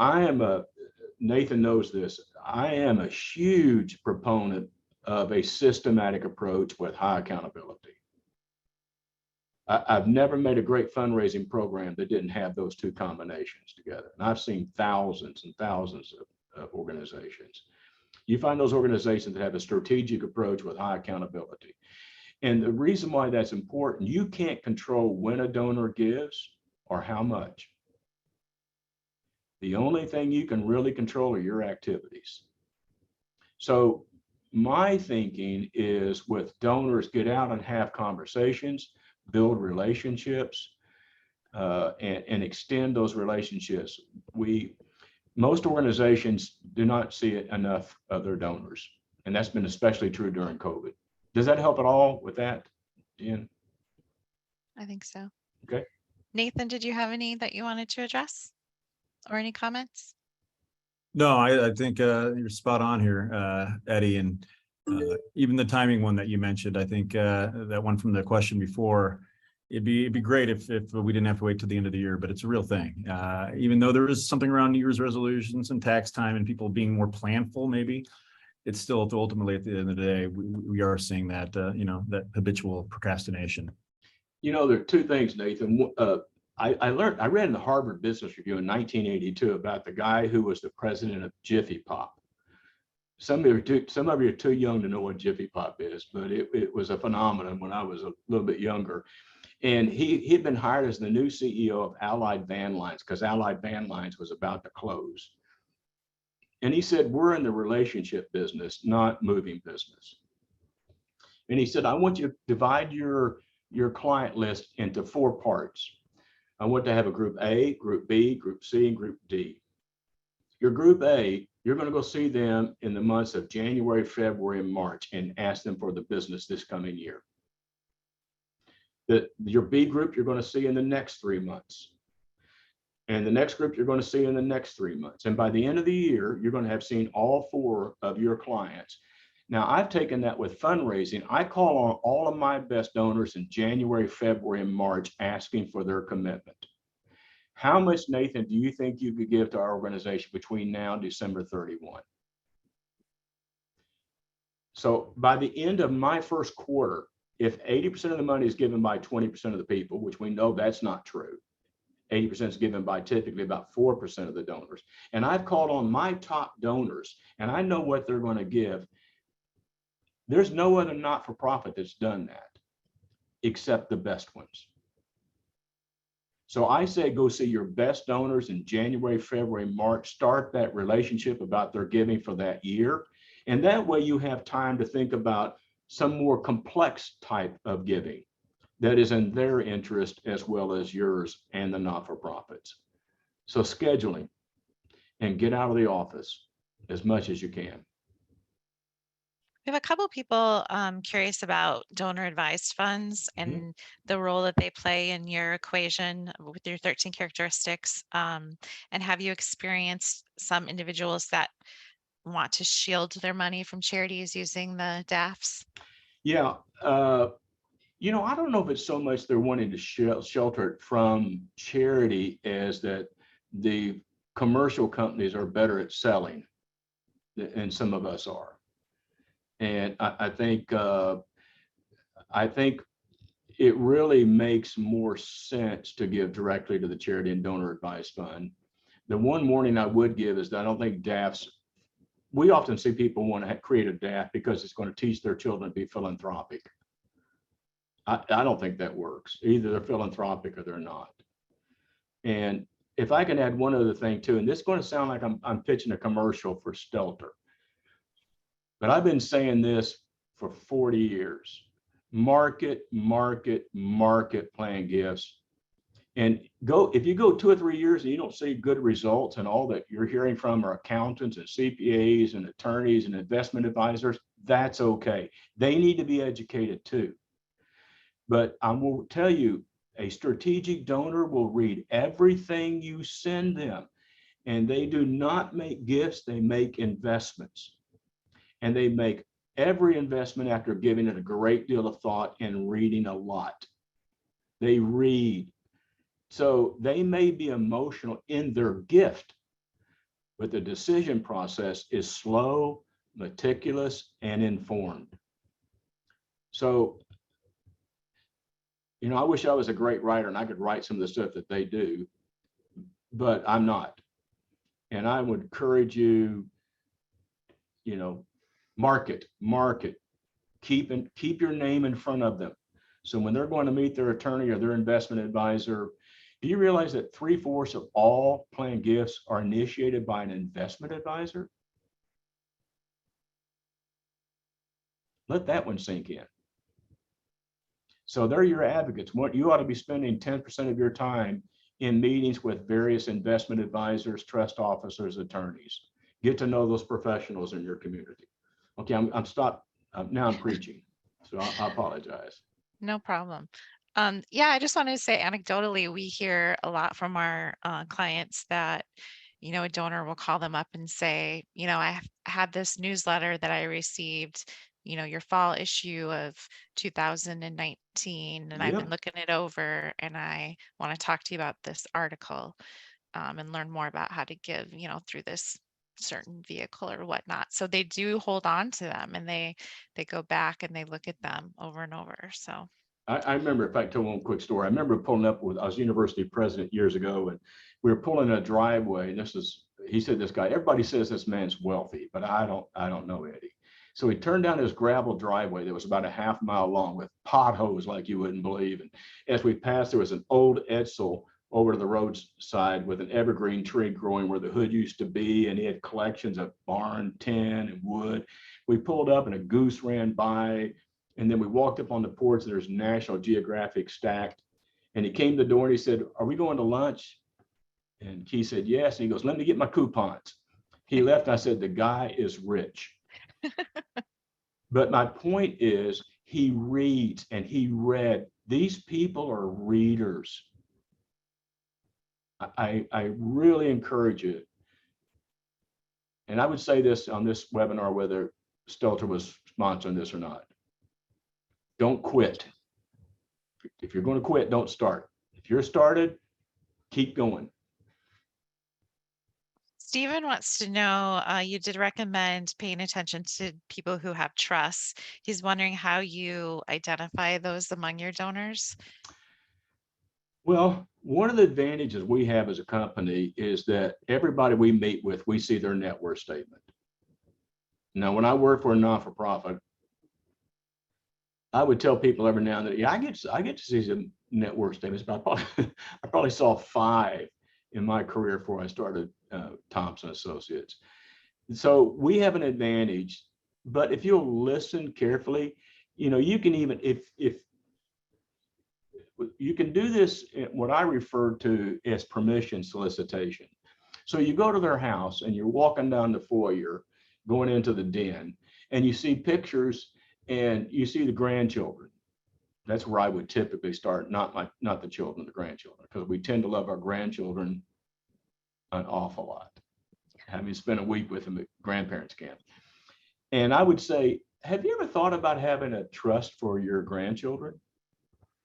Nathan knows this, I am a huge proponent of a systematic approach with high accountability. I've never made a great fundraising program that didn't have those two combinations together. And I've seen thousands and thousands of organizations. You find those organizations that have a strategic approach with high accountability. And the reason why that's important, you can't control when a donor gives or how much. The only thing you can really control are your activities. So my thinking is with donors, get out and have conversations, build relationships, and extend those relationships. Most organizations do not see it enough of their donors. And that's been especially true during COVID. Does that help at all with that, Jen? I think so. Okay. Nathan, did you have any that you wanted to address or any comments? No, I think you're spot on here, Eddie, and even the timing one that you mentioned, I think that one from the question before, it'd be great if we didn't have to wait till the end of the year, but it's a real thing. Even though there is something around New Year's resolutions and tax time and people being more planful, maybe it's still ultimately at the end of the day, we are seeing that, that habitual procrastination. There are two things, Nathan. I read in the Harvard Business Review in 1982 about the guy who was the president of Jiffy Pop. Some of you are too young to know what Jiffy Pop is, but it was a phenomenon when I was a little bit younger. And he'd been hired as the new CEO of Allied Van Lines because Allied Van Lines was about to close. And he said, we're in the relationship business, not moving business. And he said, I want you to divide your client list into 4 parts. I want to have a group A, group B, group C, and group D. Your group A, you're going to go see them in the months of January, February, and March and ask them for the business this coming year. Your B group, you're going to see in the next 3 months. And the next group you're going to see in the next 3 months. And by the end of the year, you're going to have seen all 4 of your clients. Now, I've taken that with fundraising. I call on all of my best donors in January, February, and March asking for their commitment. How much, Nathan, do you think you could give to our organization between now and December 31? So by the end of my first quarter, if 80% of the money is given by 20% of the people, which we know that's not true, 80% is given by typically about 4% of the donors. And I've called on my top donors and I know what they're going to give. There's no other not-for-profit that's done that except the best ones. So I say go see your best donors in January, February, March, start that relationship about their giving for that year. And that way you have time to think about some more complex type of giving that is in their interest as well as yours and the not-for-profits. So scheduling and get out of the office as much as you can. We have a couple people curious about donor advised funds and the role that they play in your equation with your 13 characteristics. And have you experienced some individuals that want to shield their money from charities using the DAFs? Yeah. I don't know if it's so much they're wanting to shelter it from charity as that the commercial companies are better at selling than some of us are. And I think it really makes more sense to give directly to the charity and donor advised fund. The one warning I would give is that I don't think DAFs, we often see people want to create a DAF because it's going to teach their children to be philanthropic. I don't think that works. Either they're philanthropic or they're not. And if I can add one other thing too, and this is going to sound like I'm pitching a commercial for Stelter, but I've been saying this for 40 years. Market plan gifts. And if you go 2 or 3 years and you don't see good results and all that you're hearing from are accountants and CPAs and attorneys and investment advisors, that's okay. They need to be educated too. But I will tell you, a strategic donor will read everything you send them. And they do not make gifts, they make investments. And they make every investment after giving it a great deal of thought and reading a lot. They read. So they may be emotional in their gift, but the decision process is slow, meticulous, and informed. So, I wish I was a great writer and I could write some of the stuff that they do, but I'm not. And I would encourage you, market. keep your name in front of them. So when they're going to meet their attorney or their investment advisor, do you realize that 3/4 of all planned gifts are initiated by an investment advisor? Let that one sink in. So they're your advocates. What you ought to be spending 10% of your time in meetings with various investment advisors, trust officers, attorneys. Get to know those professionals in your community. Okay, I'm stopped. Now I'm preaching, so I apologize. No problem. Yeah, I just wanted to say anecdotally, we hear a lot from our clients that, a donor will call them up and say, I had this newsletter that I received, your fall issue of 2019, and I've been Yep. looking it over, and I want to talk to you about this article and learn more about how to give, through this certain vehicle or whatnot. So they do hold on to them, and they go back and they look at them over and over. So I remember, if I tell one quick story, I remember pulling up I was university president years ago, and we were pulling a driveway, and he said, this guy, everybody says this man's wealthy, but I don't know Eddie. So he turned down his gravel driveway that was about a half mile long with potholes like you wouldn't believe. And as we passed, there was an old Edsel over to the roadside with an evergreen tree growing where the hood used to be, and he had collections of barn tin and wood. We pulled up and a goose ran by, and then we walked up on the porch. There's National Geographic stacked, and he came to the door and he said, "Are we going to lunch?" And Keith said, "Yes." And he goes, "Let me get my coupons." He left. And I said, "The guy is rich." But my point is, he reads and he read. These people are readers. I really encourage you. And I would say this on this webinar, whether Stelter was sponsoring this or not. Don't quit. If you're going to quit, don't start. If you're started, keep going. Stephen wants to know, you did recommend paying attention to people who have trusts. He's wondering how you identify those among your donors. Well, one of the advantages we have as a company is that everybody we meet with, we see their net worth statement. Now, when I work for a non-for-profit, I would tell people every now and then, yeah, I get to see some net worth statements, but I probably saw 5 in my career before I started Thompson Associates. So we have an advantage, but if you'll listen carefully, you can even, if you can do this, what I refer to as permission solicitation. So you go to their house and you're walking down the foyer, going into the den, and you see pictures and you see the grandchildren. That's where I would typically start, not the children, the grandchildren, because we tend to love our grandchildren an awful lot. Having spent a week with them at grandparents camp. And I would say, have you ever thought about having a trust for your grandchildren?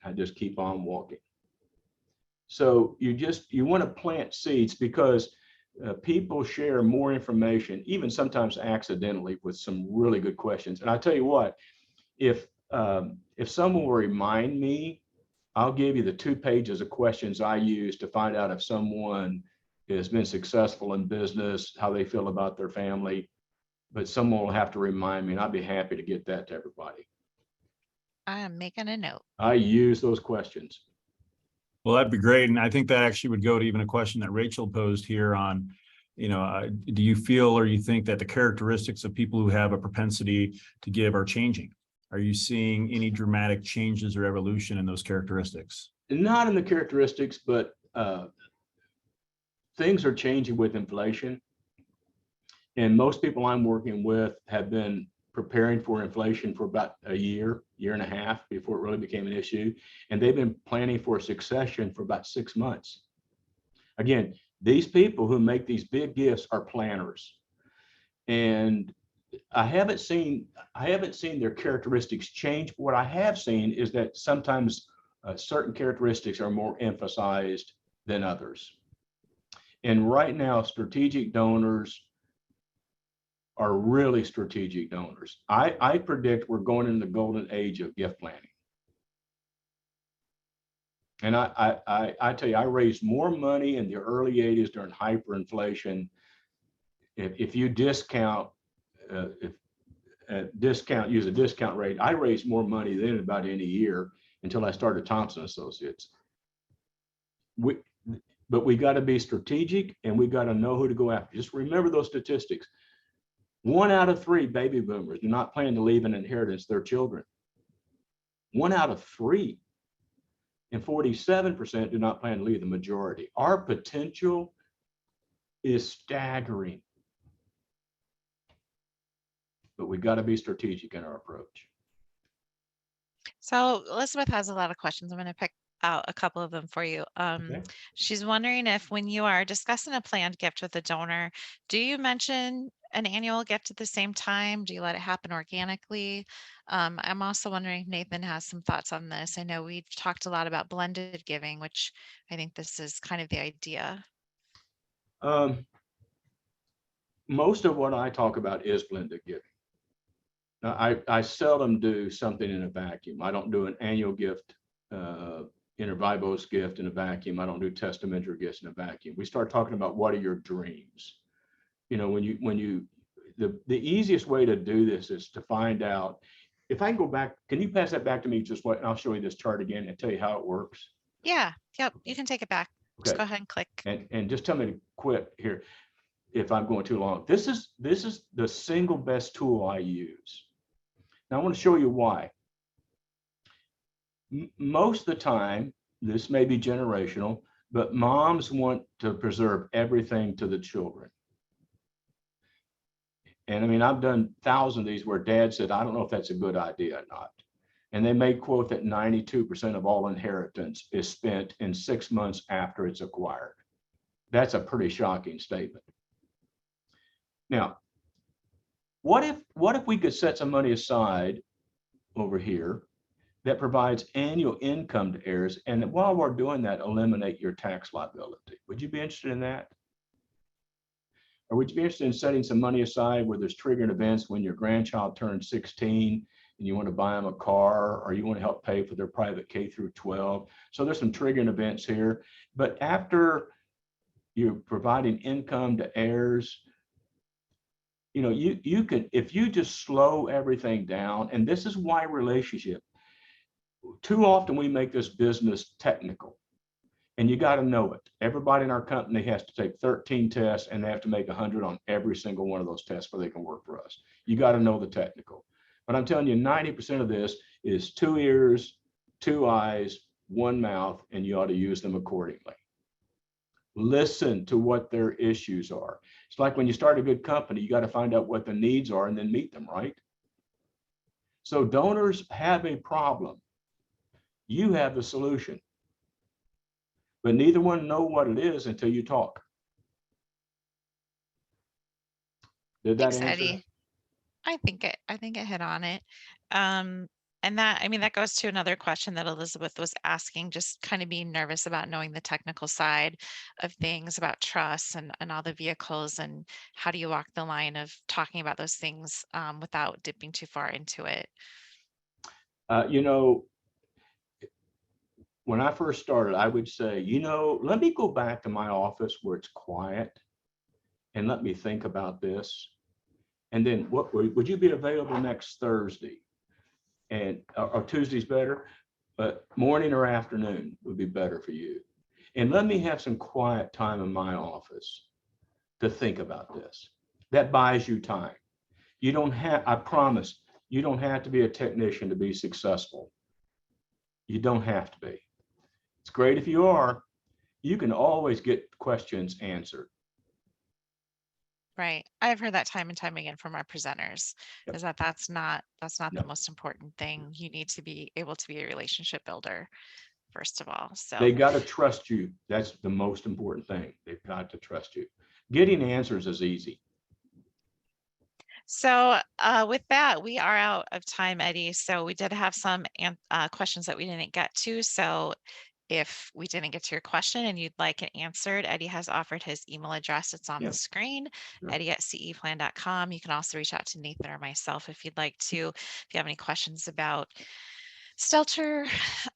I just keep on walking. So you want to plant seeds, because people share more information, even sometimes accidentally, with some really good questions. And I tell you what, if someone will remind me, I'll give you the 2 pages of questions I use to find out if someone has been successful in business, how they feel about their family. But someone will have to remind me, and I'd be happy to get that to everybody. I am making a note. I use those questions. Well, that'd be great. And I think that actually would go to even a question that Rachel posed here on, do you feel or you think that the characteristics of people who have a propensity to give are changing? Are you seeing any dramatic changes or evolution in those characteristics? Not in the characteristics, but things are changing with inflation. And most people I'm working with have been preparing for inflation for about a year and a half before it really became an issue. And they've been planning for succession for about 6 months. Again, these people who make these big gifts are planners. And I haven't seen their characteristics change. What I have seen is that sometimes certain characteristics are more emphasized than others. And right now, strategic donors are really strategic donors. I predict we're going into the golden age of gift planning. And I tell you, I raised more money in the early 80s during hyperinflation. If you discount discount, use a discount rate. I raised more money than about any year until I started Thompson Associates. But we got to be strategic and we got to know who to go after. Just remember those statistics. 1 out of 3 baby boomers do not plan to leave an inheritance to their children. 1 out of 3. And 47% do not plan to leave the majority. Our potential is staggering. But we got to be strategic in our approach. So Elizabeth has a lot of questions. I'm going to pick out a couple of them for you. Okay. She's wondering if when you are discussing a planned gift with a donor, do you mention an annual gift at the same time? Do you let it happen organically? I'm also wondering if Nathan has some thoughts on this. I know we've talked a lot about blended giving, which I think this is kind of the idea. Most of what I talk about is blended giving. Now, I seldom do something in a vacuum. I don't do an annual gift, inter vivos gift in a vacuum. I don't do testamentary gifts in a vacuum. We start talking about what are your dreams. You know, the easiest way to do this is to find out. If I can go back, can you pass that back to me just what, and I'll show you this chart again and tell you how it works. Yeah, yep, you can take it back. Okay. Just go ahead and click. And just tell me to quit here if I'm going too long. This is the single best tool I use. Now I want to show you why. Most of the time, this may be generational, but moms want to preserve everything to the children. And I mean, I've done thousands of these where dad said, I don't know if that's a good idea or not. And they may quote that 92% of all inheritance is spent in 6 months after it's acquired. That's a pretty shocking statement. Now, what if we could set some money aside over here that provides annual income to heirs, and while we're doing that, eliminate your tax liability? Would you be interested in that? Or would you be interested in setting some money aside where there's triggering events when your grandchild turns 16 and you want to buy them a car, or you want to help pay for their private K through 12? So there's some triggering events here. But after you're providing income to heirs, you know, you could, if you just slow everything down, and this is why relationship, too often we make this business technical. And you got to know it. Everybody in our company has to take 13 tests, and they have to make 100 on every single one of those tests before they can work for us. You got to know the technical. But I'm telling you, 90% of this is 2 ears, 2 eyes, 1 mouth, and you ought to use them accordingly. Listen to what their issues are. It's like when you start a good company, you got to find out what the needs are and then meet them, right? So donors have a problem. You have the solution. But neither one know what it is until you talk. Did that Thanks, answer? Eddie. I think it hit on it. And that, I mean, that goes to another question that Elizabeth was asking, just kind of being nervous about knowing the technical side of things about trust and all the vehicles, and how do you walk the line of talking about those things without dipping too far into it? You know, when I first started, I would say, you know, let me go back to my office where it's quiet and let me think about this. And then what would you be available next Thursday? And or Tuesday's better, but morning or afternoon would be better for you. And let me have some quiet time in my office to think about this. That buys you time. You don't have, I promise, you don't have to be a technician to be successful. You don't have to be. It's great if you are. You can always get questions answered. Right. I've heard that time and time again from our presenters, Yep. is that that's not No. the most important thing. You need to be able to be a relationship builder, first of all. So They got to trust you. That's the most important thing. They've got to trust you. Getting answers is easy. So with that, we are out of time, Eddie. So we did have some questions that we didn't get to. So if we didn't get to your question and you'd like it answered, Eddie has offered his email address. It's on the screen, Sure. Eddie@ceplan.com. You can also reach out to Nathan or myself if you'd like to, if you have any questions about Stelter,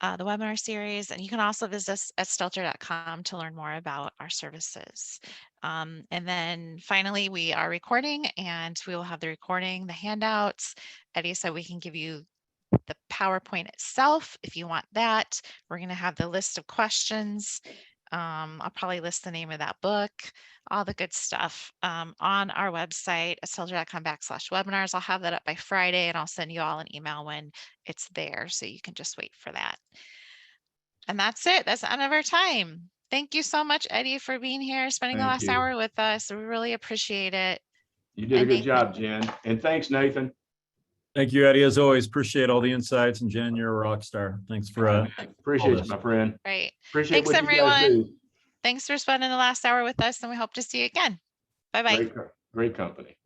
the webinar series, and you can also visit us at stelter.com to learn more about our services. And then finally, we are recording, and we will have the recording, the handouts. Eddie said we can give you the PowerPoint itself if you want that. We're going to have the list of questions. I'll probably list the name of that book, all the good stuff on our website at stelter.com/webinars. I'll have that up by Friday, and I'll send you all an email when it's there, so you can just wait for that. And that's it. That's the end of our time. Thank you so much, Eddie, for being here, spending the Thank last you. hour with us. We really appreciate it. You did a And good Nathan. job, Jen. And thanks, Nathan. Thank you, Eddie. As always, appreciate all the insights. And Jen, you're a rock star. Thanks for Appreciate you, this. my friend. Right. Appreciate Thanks, what you guys everyone. do. Thanks for spending the last hour with us, and we hope to see you again. Bye-bye. Great company.